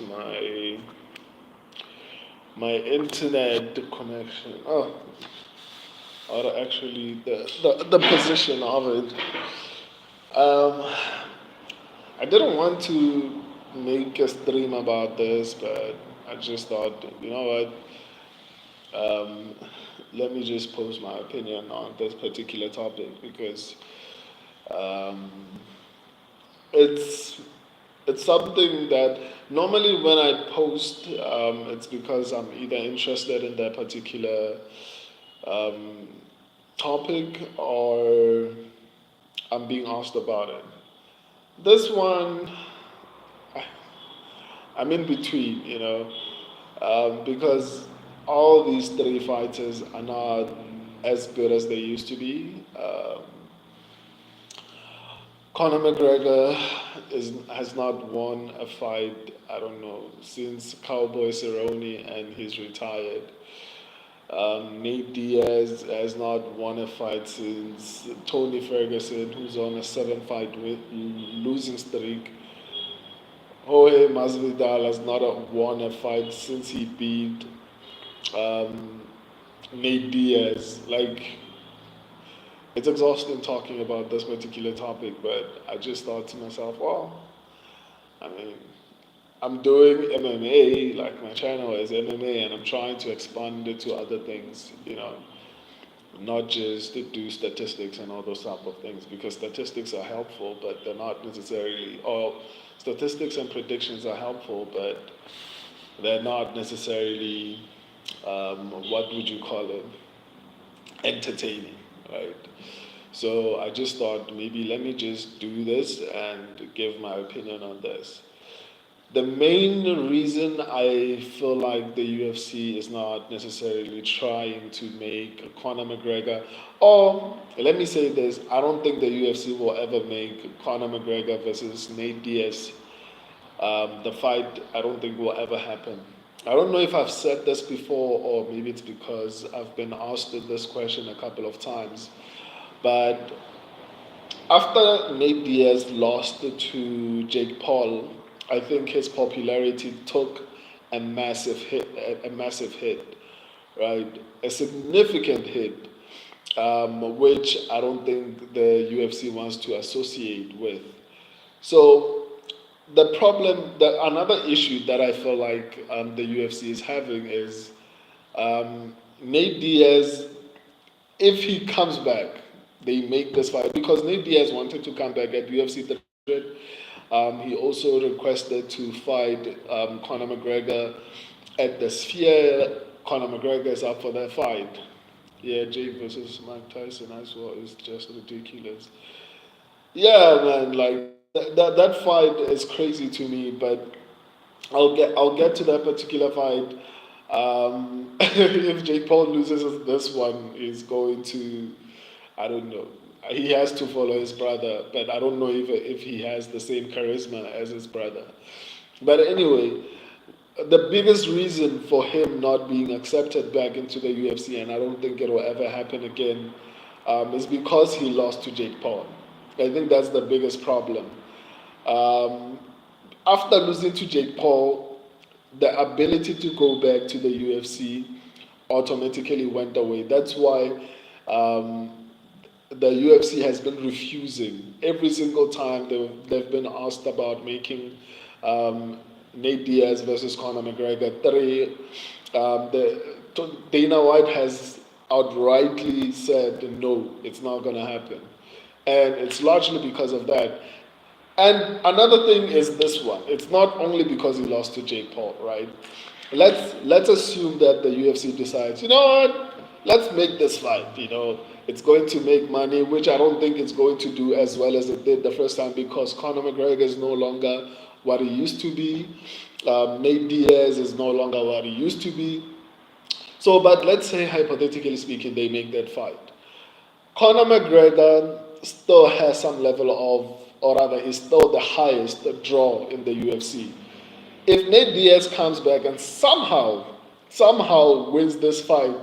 because my internet connection. Or actually the position of it. Um, I didn't want to make a stream about this, but I just thought, you know what? Let me just post my opinion on this particular topic because um, it's it's something that normally when I post, it's because I'm either interested in that particular um, topic or I'm being asked about it. This one, I- I'm in between, because all these three fighters are not as good as they used to be. Conor McGregor has not won a fight, I don't know, since Cowboy Cerrone and he's retired. Nate Diaz has not won a fight since Tony Ferguson, who's on a seven-fight losing streak. Jorge Masvidal has not won a fight since he beat um, Nate Diaz. Like, it's exhausting talking about this particular topic, but I just thought to myself, well, I mean, I'm doing MMA, like my channel is MMA, and I'm trying to expand it to other things, not just to do statistics and all those type of things, because statistics are helpful, but they're not necessarily, or statistics and predictions are helpful, but they're not necessarily, what would you call it, entertaining, right? So I just thought maybe let me just do this and give my opinion on this. The main reason I feel like the UFC is not necessarily trying to make Conor McGregor, or let me say this, I don't think the UFC will ever make Conor McGregor versus Nate Diaz. The fight, I don't think will ever happen. I don't know if I've said this before, or maybe it's because I've been asked this question a couple of times. But after Nate Diaz lost to Jake Paul, I think his popularity took a massive hit, right? A significant hit, which I don't think the UFC wants to associate with. So another issue that I feel like the UFC is having is Nate Diaz, if he comes back, they make this fight because Nate Diaz wanted to come back at UFC 300. He also requested to fight Conor McGregor at the Sphere. Conor McGregor is up for that fight. Yeah, Jake versus Mike Tyson as well is just ridiculous. Yeah, man, like that fight is crazy to me, but I'll get to that particular fight. If Jake Paul loses this one, he's going to, I don't know. He has to follow his brother, but I don't know if he has the same charisma as his brother. But anyway, the biggest reason for him not being accepted back into the UFC, and I don't think it will ever happen again, is because he lost to Jake Paul. I think that's the biggest problem. Um, After losing to Jake Paul, the ability to go back to the UFC automatically went away. That's why the UFC has been refusing every single time they've been asked about making um, Nate Diaz versus Conor McGregor 3. Dana White has outrightly said no, it's not going to happen, and it's largely because of that. And another thing is this one. It's not only because he lost to Jake Paul, right? Let's assume that the UFC decides, you know what? Let's make this fight. It's going to make money, which I don't think it's going to do as well as it did the first time because Conor McGregor is no longer what he used to be. Nate Diaz is no longer what he used to be. So, but let's say hypothetically speaking, they make that fight. Conor McGregor still has some level of, or rather, is still the highest draw in the UFC. If Nate Diaz comes back and somehow wins this fight,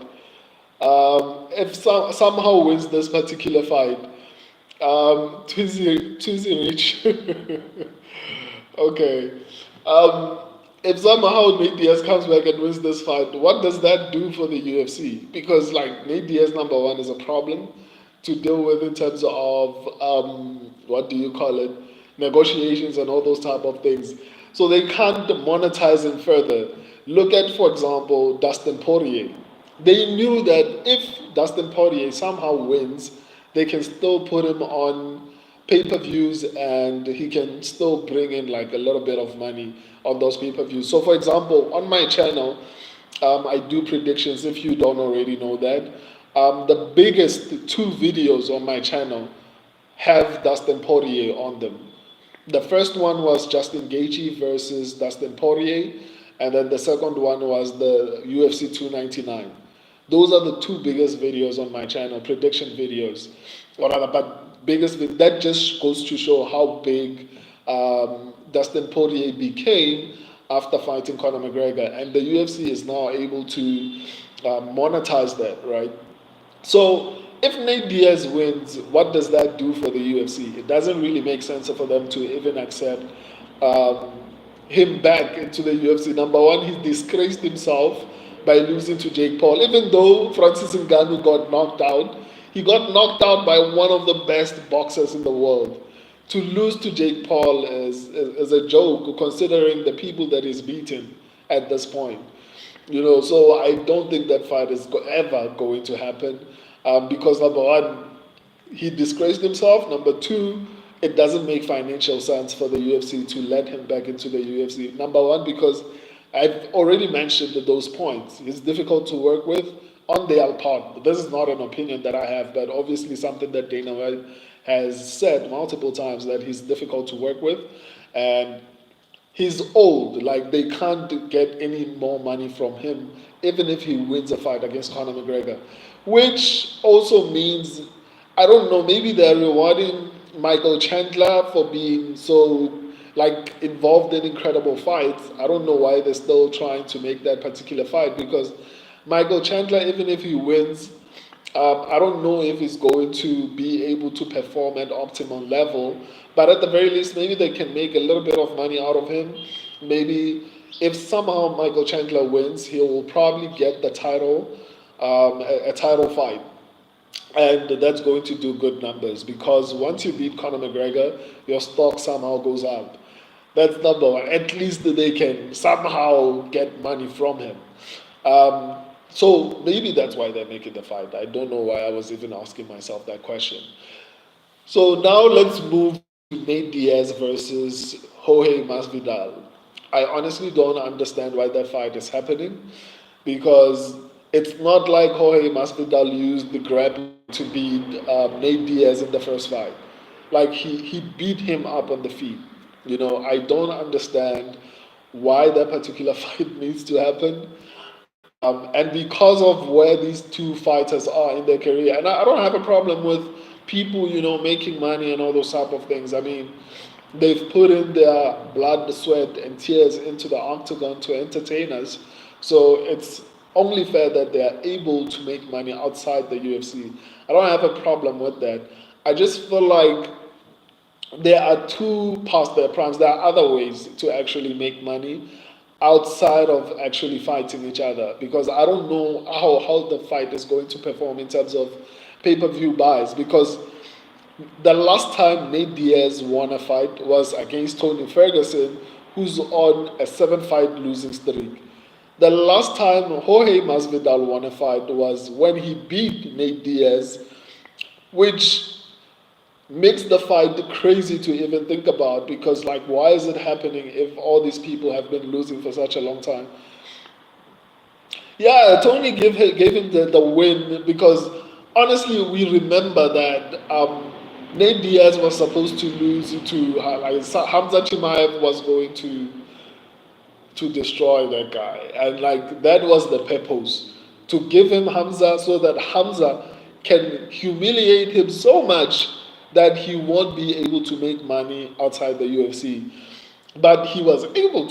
if somehow wins this particular fight, Twizy Rich, okay, um, if somehow Nate Diaz comes back and wins this fight, what does that do for the UFC? Because like Nate Diaz, number one, is a problem to deal with in terms of what do you call it, negotiations and all those type of things. So they can't monetize him further. Look at, for example, Dustin Poirier. They knew that if Dustin Poirier somehow wins, they can still put him on pay-per-views and he can still bring in like a little bit of money on those pay-per-views. So for example, on my channel, I do predictions if you don't already know that. The biggest two videos on my channel have Dustin Poirier on them. The first one was Justin Gaethje versus Dustin Poirier, and then the second one was the UFC 299. Those are the two biggest videos on my channel, prediction videos. Or rather, but biggest that just goes to show how big Dustin Poirier became after fighting Conor McGregor, and the UFC is now able to monetize that, right? So if Nate Diaz wins, what does that do for the UFC? It doesn't really make sense for them to even accept um, him back into the UFC. Number one, he disgraced himself by losing to Jake Paul. Even though Francis Ngannou got knocked out, he got knocked out by one of the best boxers in the world. To lose to Jake Paul is a joke, considering the people that he's beaten at this point. So I don't think that fight is ever going to happen because number one, he disgraced himself. Number two, it doesn't make financial sense for the UFC to let him back into the UFC. Number one, because I've already mentioned those points. He's difficult to work with on their part. This is not an opinion that I have, but obviously something that Dana White has said multiple times that he's difficult to work with. And he's old. Like they can't get any more money from him, even if he wins a fight against Conor McGregor. Which also means, I don't know, maybe they're rewarding Michael Chandler for being so like involved in incredible fights. I don't know why they're still trying to make that particular fight because Michael Chandler, even if he wins, I don't know if he's going to be able to perform at optimum level, but at the very least, maybe they can make a little bit of money out of him. Maybe if somehow Michael Chandler wins, he will probably get the title, a title fight. And that's going to do good numbers because once you beat Conor McGregor, your stock somehow goes up. That's number one. At least they can somehow get money from him. Um, so maybe that's why they're making the fight. I don't know why I was even asking myself that question. So now let's move to Nate Diaz versus Jorge Masvidal. I honestly don't understand why that fight is happening because it's not like Jorge Masvidal used the grappling to beat Nate Diaz in the first fight. Like he beat him up on the feet. I don't understand why that particular fight needs to happen. And because of where these two fighters are in their career, and I don't have a problem with people, making money and all those type of things. I mean, they've put in their blood, sweat, and tears into the octagon to entertain us. So it's only fair that they are able to make money outside the UFC. I don't have a problem with that. I just feel like there are two past their primes. There are other ways to actually make money outside of actually fighting each other because I don't know how the fight is going to perform in terms of pay-per-view buys because the last time Nate Diaz won a fight was against Tony Ferguson, who's on a 7-fight losing streak. The last time Jorge Masvidal won a fight was when he beat Nate Diaz, which makes the fight crazy to even think about because like why is it happening if all these people have been losing for such a long time? Yeah, Tony gave him the win because honestly we remember that Nate Diaz was supposed to lose to like Hamza Chimaev was going to destroy that guy. And like that was the purpose. To give him Hamza so that Hamza can humiliate him so much that he won't be able to make money outside the UFC. But he was able,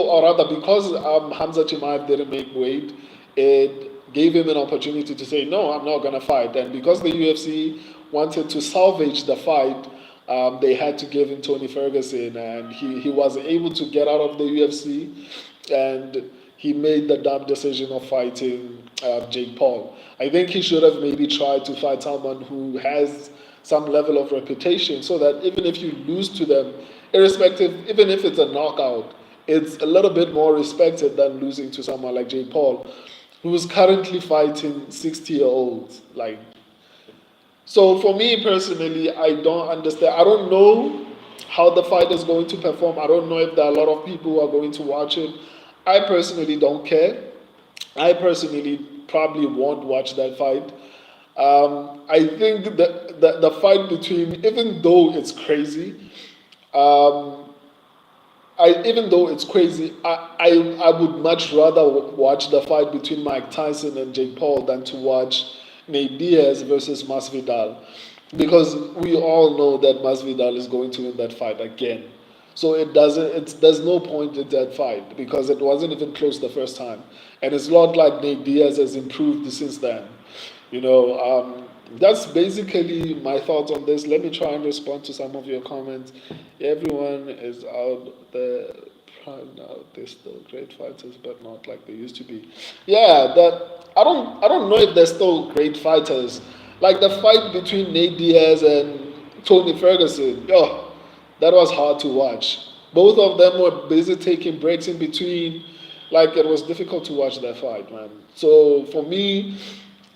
or rather because Hamza Chimaev didn't make weight, it gave him an opportunity to say, no, I'm not going to fight. And because the UFC wanted to salvage the fight, They had to give him Tony Ferguson, and he was able to get out of the UFC, and he made the dumb decision of fighting Jake Paul. I think he should have maybe tried to fight someone who has some level of reputation, so that even if you lose to them, irrespective, even if it's a knockout, it's a little bit more respected than losing to someone like Jake Paul, who's currently fighting 60-year-olds. Like, so for me personally, I don't understand. I don't know how the fight is going to perform. I don't know if there are a lot of people who are going to watch it. I personally don't care. I personally probably won't watch that fight. I think that the fight between, even though it's crazy, um, even though it's crazy, I would much rather watch the fight between Mike Tyson and Jake Paul than to watch Nate Diaz versus Masvidal, because we all know that Masvidal is going to win that fight again. So it doesn't. There's no point in that fight because it wasn't even close the first time, and it's not like Nate Diaz has improved since then. You know, that's basically my thoughts on this. Let me try and respond to some of your comments. Everyone is out there proud now. They're still great fighters, but not like they used to be. Yeah, that I don't know if they're still great fighters. Like the fight between Nate Diaz and Tony Ferguson. Oh, that was hard to watch. Both of them were busy taking breaks in between. Like it was difficult to watch that fight, man. So for me,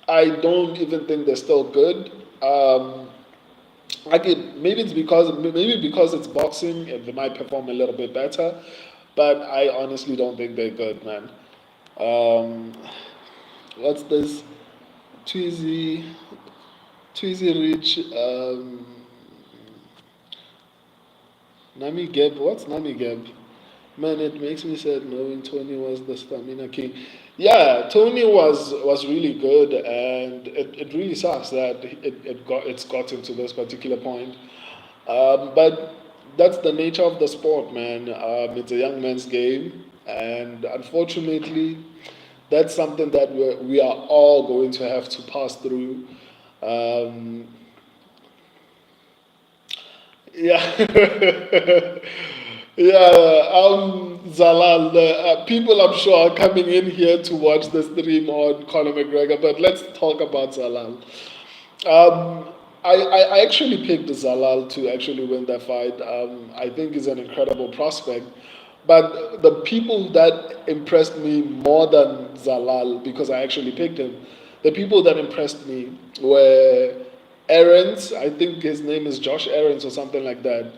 I don't even think they're still good. Maybe because it's boxing, they might perform a little bit better, but I honestly don't think they're good, man. Um, what's this? Tweezy, Tweezy Rich, Nami Geb. What's Nami Geb? Man, it makes me sad knowing Tony was the stamina king. Yeah, Tony was really good, and it really sucks that it's gotten to this particular point. But that's the nature of the sport, man. It's a young man's game, and unfortunately, that's something that we are all going to have to pass through. Um, yeah. Yeah, Zalal, people I'm sure are coming in here to watch the stream on Conor McGregor, but let's talk about Zalal. I actually picked Zalal to actually win that fight. I think he's an incredible prospect. But the people that impressed me more than Zalal, because I actually picked him, the people that impressed me were Aarons. I think his name is Josh Aarons or something like that.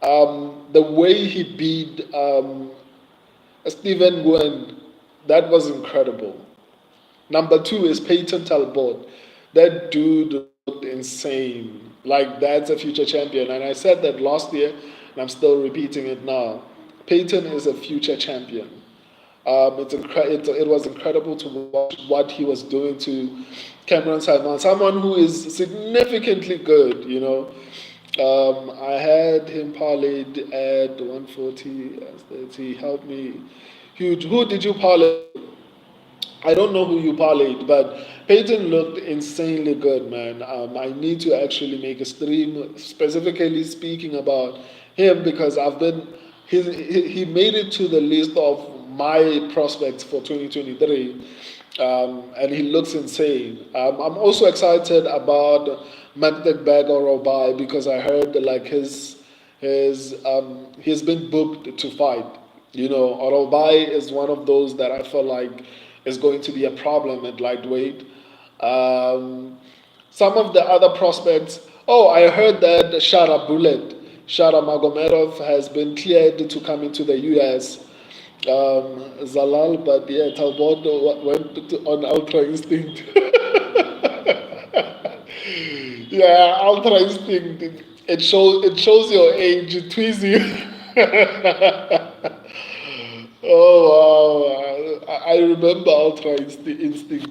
The way he beat Stephen Nguyen, that was incredible. Number two is Peyton Talbot. That dude looked insane. Like that's a future champion. And I said that last year, and I'm still repeating it now. Peyton is a future champion. It was incredible to watch what he was doing to Cameron Simon, someone who is significantly good, you know. I had him parlayed at 140 as 30. Help me. Huge. Who did you parlay? I don't know who you parlayed, but Peyton looked insanely good, man. I need to actually make a stream specifically speaking about him because he made it to the list of my prospects for 2023, and he looks insane. I'm also excited about Magdek or Robai because I heard that, like he's been booked to fight. You know, Orobai is one of those that I feel like is going to be a problem at lightweight. Um, some of the other prospects. Oh, I heard that Shara Magomedov has been cleared to come into the US. Zalal, but yeah, Talbot on Ultra Instinct. Yeah, Ultra Instinct. It shows your age, Tweezy. Oh wow! I remember Ultra Instinct,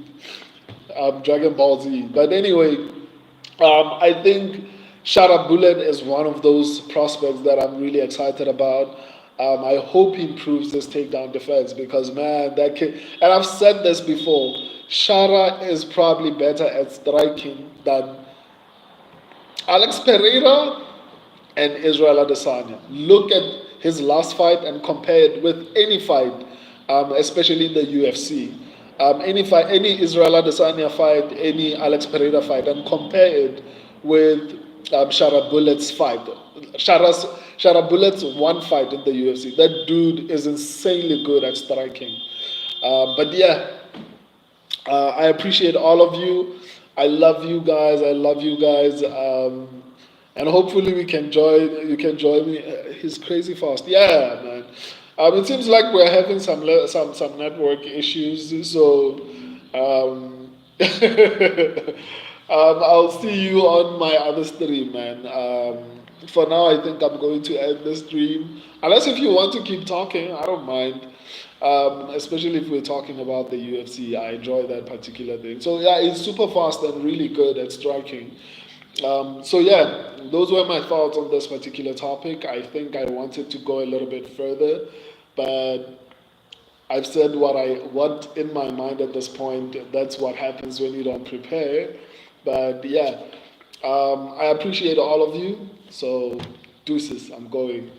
Dragon Ball Z. But anyway, I think Shara Bullet is one of those prospects that I'm really excited about. I hope he improves his takedown defense because man, that kid. And I've said this before. Shara is probably better at striking than Alex Pereira. and Israel Adesanya. Look at his last fight and compare it with any fight, especially in the UFC. Any fight, any Israel Adesanya fight, any Alex Pereira fight, and compare it with Shara Bullet's fight. Shara Bullet's one fight in the UFC. That dude is insanely good at striking. But yeah, I appreciate all of you. I love you guys. I love you guys. And hopefully we can join. You can join me. He's crazy fast. Yeah, man. It seems like we're having some network issues. So I'll see you on my other stream, man. For now, I think I'm going to end the stream. Unless if you want to keep talking, I don't mind. Especially if we're talking about the UFC, I enjoy that particular thing. So yeah, it's super fast and really good at striking. So yeah, those were my thoughts on this particular topic. I think I wanted to go a little bit further, but I've said what I want in my mind at this point. That's what happens when you don't prepare. But yeah, I appreciate all of you. So deuces, I'm going.